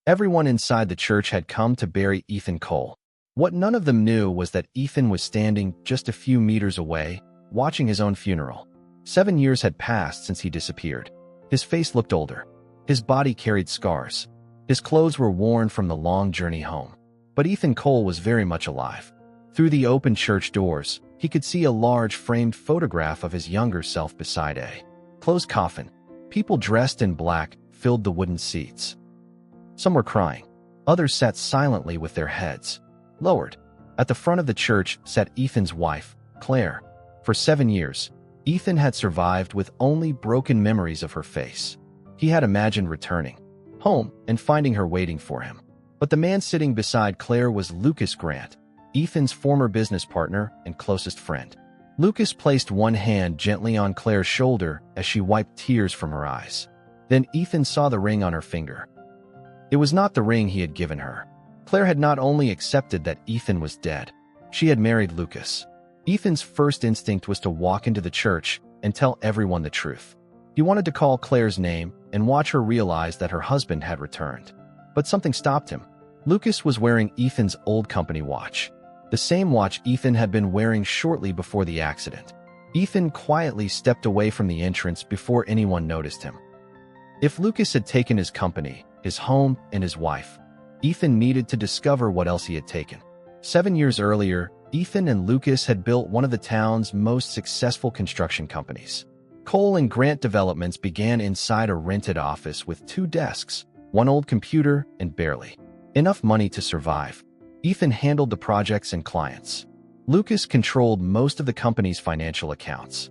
Everyone inside the church had come to bury Ethan Cole. What none of them knew was that Ethan was standing just a few meters away, watching his own funeral. 7 years had passed since he disappeared. His face looked older. His body carried scars. His clothes were worn from the long journey home. But Ethan Cole was very much alive. Through the open church doors, he could see a large framed photograph of his younger self beside a closed coffin. People dressed in black filled the wooden seats. Some were crying. Others sat silently with their heads lowered. At the front of the church sat Ethan's wife, Claire. For 7 years, Ethan had survived with only broken memories of her face. He had imagined returning home and finding her waiting for him. But the man sitting beside Claire was Lucas Grant, Ethan's former business partner and closest friend. Lucas placed one hand gently on Claire's shoulder as she wiped tears from her eyes. Then Ethan saw the ring on her finger. It was not the ring he had given her. Claire had not only accepted that Ethan was dead, she had married Lucas. Ethan's first instinct was to walk into the church and tell everyone the truth. He wanted to call Claire's name and watch her realize that her husband had returned. But something stopped him. Lucas was wearing Ethan's old company watch, the same watch Ethan had been wearing shortly before the accident. Ethan quietly stepped away from the entrance before anyone noticed him. If Lucas had taken his company, his home, and his wife, Ethan needed to discover what else he had taken. 7 years earlier, Ethan and Lucas had built one of the town's most successful construction companies. Cole and Grant Developments began inside a rented office with 2 desks, 1 old computer, and barely enough money to survive. Ethan handled the projects and clients. Lucas controlled most of the company's financial accounts.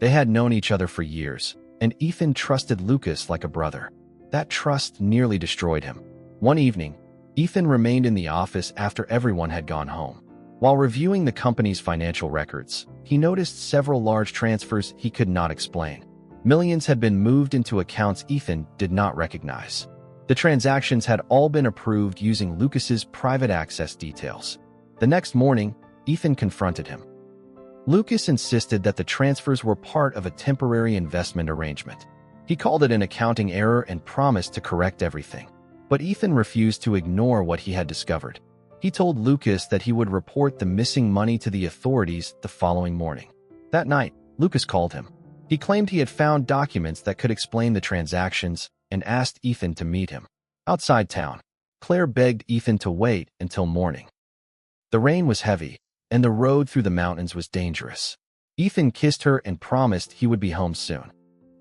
They had known each other for years, and Ethan trusted Lucas like a brother. That trust nearly destroyed him. One evening, Ethan remained in the office after everyone had gone home. While reviewing the company's financial records, he noticed several large transfers he could not explain. Millions had been moved into accounts Ethan did not recognize. The transactions had all been approved using Lucas's private access details. The next morning, Ethan confronted him. Lucas insisted that the transfers were part of a temporary investment arrangement. He called it an accounting error and promised to correct everything. But Ethan refused to ignore what he had discovered. He told Lucas that he would report the missing money to the authorities the following morning. That night, Lucas called him. He claimed he had found documents that could explain the transactions and asked Ethan to meet him. Outside town, Claire begged Ethan to wait until morning. The rain was heavy, and the road through the mountains was dangerous. Ethan kissed her and promised he would be home soon.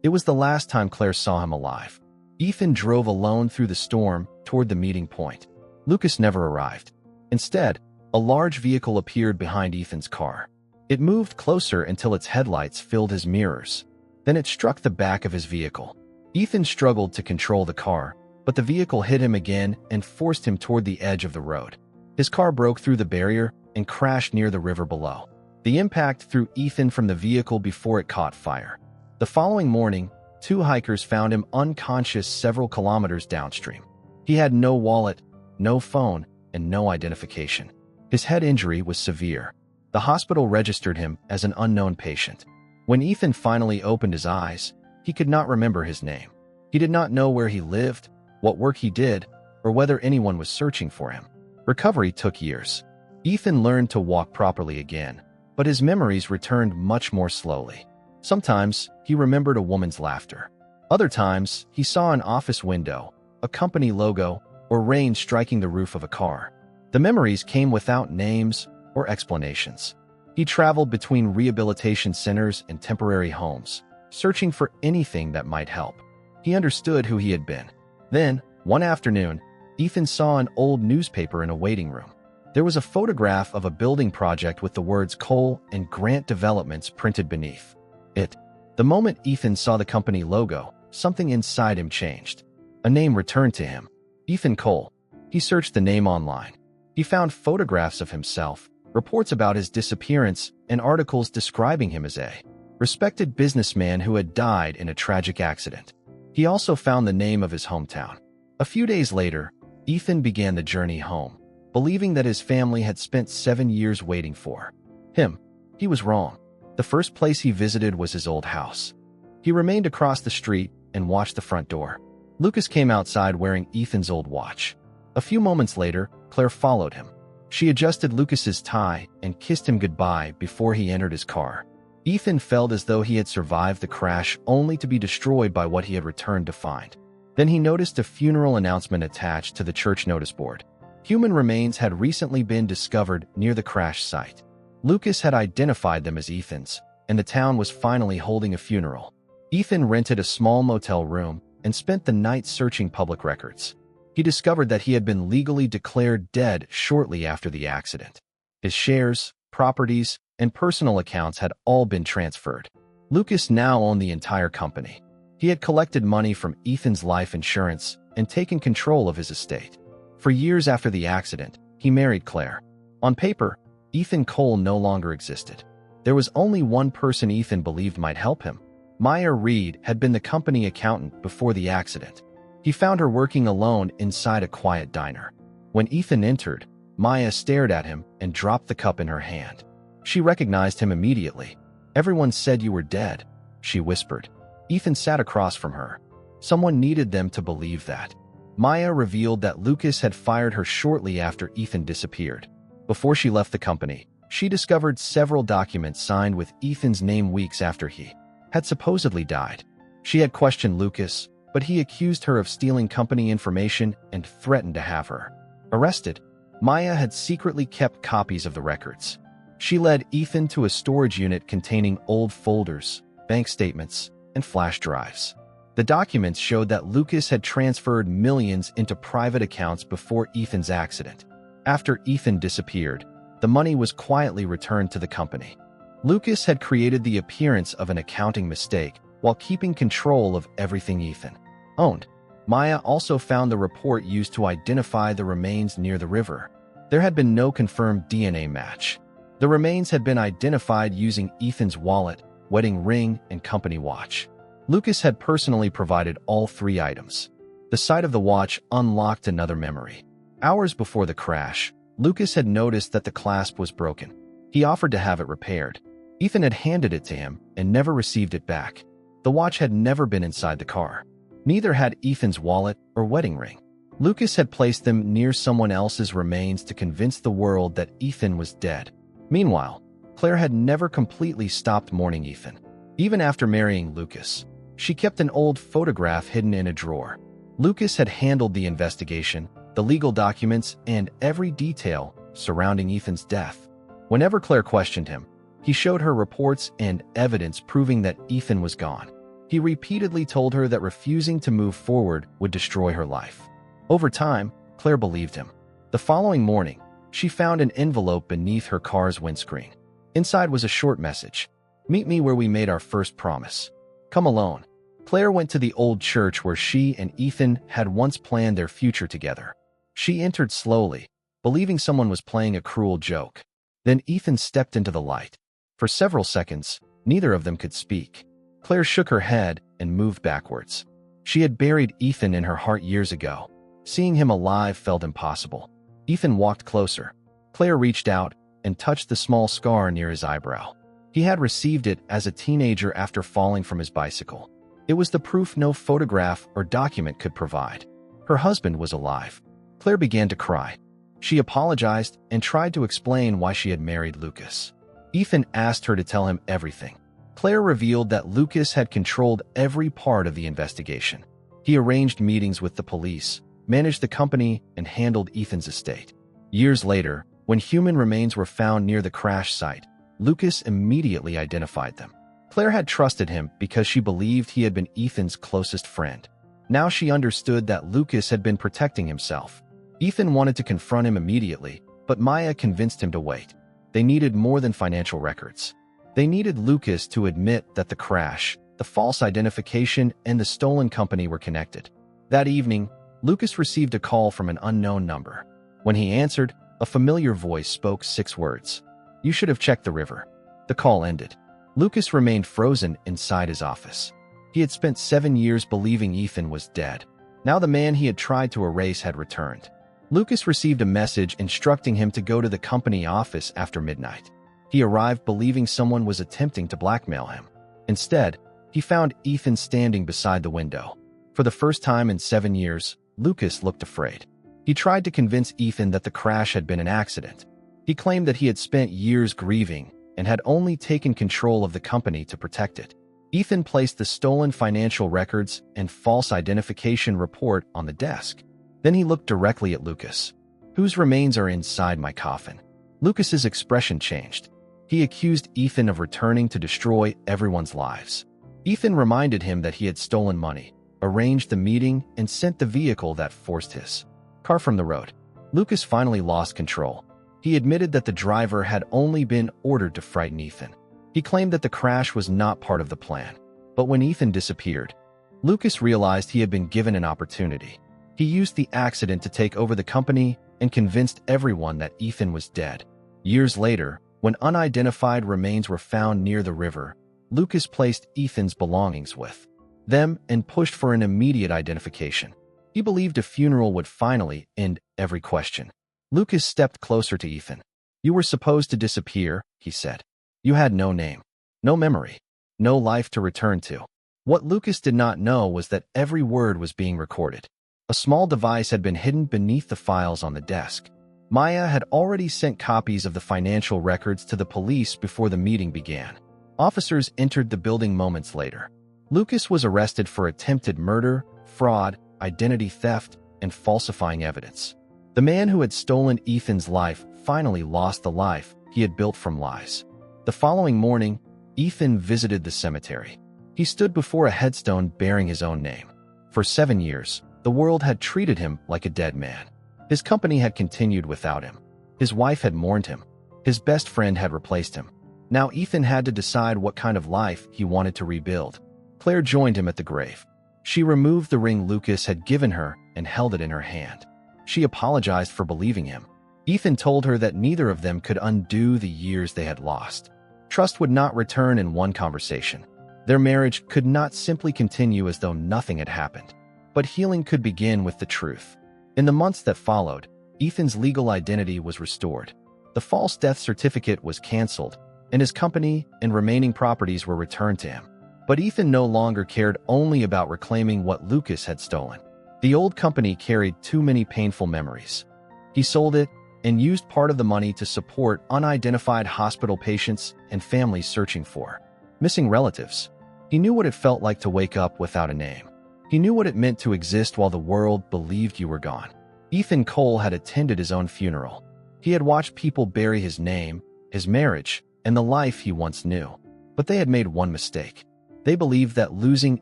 It was the last time Claire saw him alive. Ethan drove alone through the storm toward the meeting point. Lucas never arrived. Instead, a large vehicle appeared behind Ethan's car. It moved closer until its headlights filled his mirrors. Then it struck the back of his vehicle. Ethan struggled to control the car, but the vehicle hit him again and forced him toward the edge of the road. His car broke through the barrier and crashed near the river below. The impact threw Ethan from the vehicle before it caught fire. The following morning, 2 hikers found him unconscious several kilometers downstream. He had no wallet, no phone, and no identification. His head injury was severe. The hospital registered him as an unknown patient. When Ethan finally opened his eyes, he could not remember his name. He did not know where he lived, what work he did, or whether anyone was searching for him. Recovery took years. Ethan learned to walk properly again, but his memories returned much more slowly. Sometimes, he remembered a woman's laughter. Other times, he saw an office window, a company logo, or rain striking the roof of a car. The memories came without names or explanations. He traveled between rehabilitation centers and temporary homes, searching for anything that might help. He understood who he had been. Then, one afternoon, Ethan saw an old newspaper in a waiting room. There was a photograph of a building project with the words Cole and Grant Developments printed beneath it. The moment Ethan saw the company logo, something inside him changed. A name returned to him. Ethan Cole. He searched the name online. He found photographs of himself, reports about his disappearance, and articles describing him as a respected businessman who had died in a tragic accident. He also found the name of his hometown. A few days later, Ethan began the journey home, believing that his family had spent 7 years waiting for him. He was wrong. The first place he visited was his old house. He remained across the street and watched the front door. Lucas came outside wearing Ethan's old watch. A few moments later, Claire followed him. She adjusted Lucas's tie and kissed him goodbye before he entered his car. Ethan felt as though he had survived the crash only to be destroyed by what he had returned to find. Then he noticed a funeral announcement attached to the church notice board. Human remains had recently been discovered near the crash site. Lucas had identified them as Ethan's, and the town was finally holding a funeral. Ethan rented a small motel room and spent the night searching public records. He discovered that he had been legally declared dead shortly after the accident. His shares, properties, and personal accounts had all been transferred. Lucas now owned the entire company. He had collected money from Ethan's life insurance and taken control of his estate. For years after the accident, he married Claire. On paper, Ethan Cole no longer existed. There was only one person Ethan believed might help him. Maya Reed had been the company accountant before the accident. He found her working alone inside a quiet diner. When Ethan entered, Maya stared at him and dropped the cup in her hand. She recognized him immediately. "Everyone said you were dead," she whispered. Ethan sat across from her. Someone needed them to believe that. Maya revealed that Lucas had fired her shortly after Ethan disappeared. Before she left the company, she discovered several documents signed with Ethan's name weeks after he had supposedly died. She had questioned Lucas, but he accused her of stealing company information and threatened to have her arrested. Maya had secretly kept copies of the records. She led Ethan to a storage unit containing old folders, bank statements, and flash drives. The documents showed that Lucas had transferred millions into private accounts before Ethan's accident. After Ethan disappeared, the money was quietly returned to the company. Lucas had created the appearance of an accounting mistake while keeping control of everything Ethan owned. Maya also found the report used to identify the remains near the river. There had been no confirmed DNA match. The remains had been identified using Ethan's wallet, wedding ring, and company watch. Lucas had personally provided all three items. The sight of the watch unlocked another memory. Hours before the crash, Lucas had noticed that the clasp was broken. He offered to have it repaired. Ethan had handed it to him and never received it back. The watch had never been inside the car. Neither had Ethan's wallet or wedding ring. Lucas had placed them near someone else's remains to convince the world that Ethan was dead. Meanwhile, Claire had never completely stopped mourning Ethan. Even after marrying Lucas, she kept an old photograph hidden in a drawer. Lucas had handled the investigation, the legal documents, and every detail surrounding Ethan's death. Whenever Claire questioned him, he showed her reports and evidence proving that Ethan was gone. He repeatedly told her that refusing to move forward would destroy her life. Over time, Claire believed him. The following morning, she found an envelope beneath her car's windscreen. Inside was a short message. "Meet me where we made our first promise. Come alone." Claire went to the old church where she and Ethan had once planned their future together. She entered slowly, believing someone was playing a cruel joke. Then Ethan stepped into the light. For several seconds, neither of them could speak. Claire shook her head and moved backwards. She had buried Ethan in her heart years ago. Seeing him alive felt impossible. Ethan walked closer. Claire reached out and touched the small scar near his eyebrow. He had received it as a teenager after falling from his bicycle. It was the proof no photograph or document could provide. Her husband was alive. Claire began to cry. She apologized and tried to explain why she had married Lucas. Ethan asked her to tell him everything. Claire revealed that Lucas had controlled every part of the investigation. He arranged meetings with the police, managed the company, and handled Ethan's estate. Years later, when human remains were found near the crash site, Lucas immediately identified them. Claire had trusted him because she believed he had been Ethan's closest friend. Now she understood that Lucas had been protecting himself. Ethan wanted to confront him immediately, but Maya convinced him to wait. They needed more than financial records. They needed Lucas to admit that the crash, the false identification, and the stolen company were connected. That evening, Lucas received a call from an unknown number. When he answered, a familiar voice spoke 6 words. "You should have checked the river." The call ended. Lucas remained frozen inside his office. He had spent 7 years believing Ethan was dead. Now the man he had tried to erase had returned. Lucas received a message instructing him to go to the company office after midnight. He arrived believing someone was attempting to blackmail him. Instead, he found Ethan standing beside the window. For the first time in 7 years, Lucas looked afraid. He tried to convince Ethan that the crash had been an accident. He claimed that he had spent years grieving and had only taken control of the company to protect it. Ethan placed the stolen financial records and false identification report on the desk. Then he looked directly at Lucas. "Whose remains are inside my coffin?" Lucas's expression changed. He accused Ethan of returning to destroy everyone's lives. Ethan reminded him that he had stolen money, arranged the meeting, and sent the vehicle that forced his car from the road. Lucas finally lost control. He admitted that the driver had only been ordered to frighten Ethan. He claimed that the crash was not part of the plan. But when Ethan disappeared, Lucas realized he had been given an opportunity. He used the accident to take over the company and convinced everyone that Ethan was dead. Years later, when unidentified remains were found near the river, Lucas placed Ethan's belongings with them and pushed for an immediate identification. He believed a funeral would finally end every question. Lucas stepped closer to Ethan. "You were supposed to disappear," he said. "You had no name, no memory, no life to return to." What Lucas did not know was that every word was being recorded. A small device had been hidden beneath the files on the desk. Maya had already sent copies of the financial records to the police before the meeting began. Officers entered the building moments later. Lucas was arrested for attempted murder, fraud, identity theft, and falsifying evidence. The man who had stolen Ethan's life finally lost the life he had built from lies. The following morning, Ethan visited the cemetery. He stood before a headstone bearing his own name. For 7 years, the world had treated him like a dead man. His company had continued without him. His wife had mourned him. His best friend had replaced him. Now Ethan had to decide what kind of life he wanted to rebuild. Claire joined him at the grave. She removed the ring Lucas had given her and held it in her hand. She apologized for believing him. Ethan told her that neither of them could undo the years they had lost. Trust would not return in one conversation. Their marriage could not simply continue as though nothing had happened. But healing could begin with the truth. In the months that followed, Ethan's legal identity was restored. The false death certificate was canceled, and his company and remaining properties were returned to him. But Ethan no longer cared only about reclaiming what Lucas had stolen. The old company carried too many painful memories. He sold it and used part of the money to support unidentified hospital patients and families searching for missing relatives. He knew what it felt like to wake up without a name. He knew what it meant to exist while the world believed you were gone. Ethan Cole had attended his own funeral. He had watched people bury his name, his marriage, and the life he once knew. But they had made one mistake. They believed that losing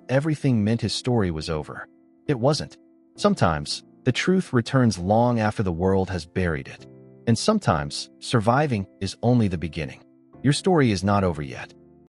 everything meant his story was over. It wasn't. Sometimes, the truth returns long after the world has buried it. And sometimes, surviving is only the beginning. Your story is not over yet.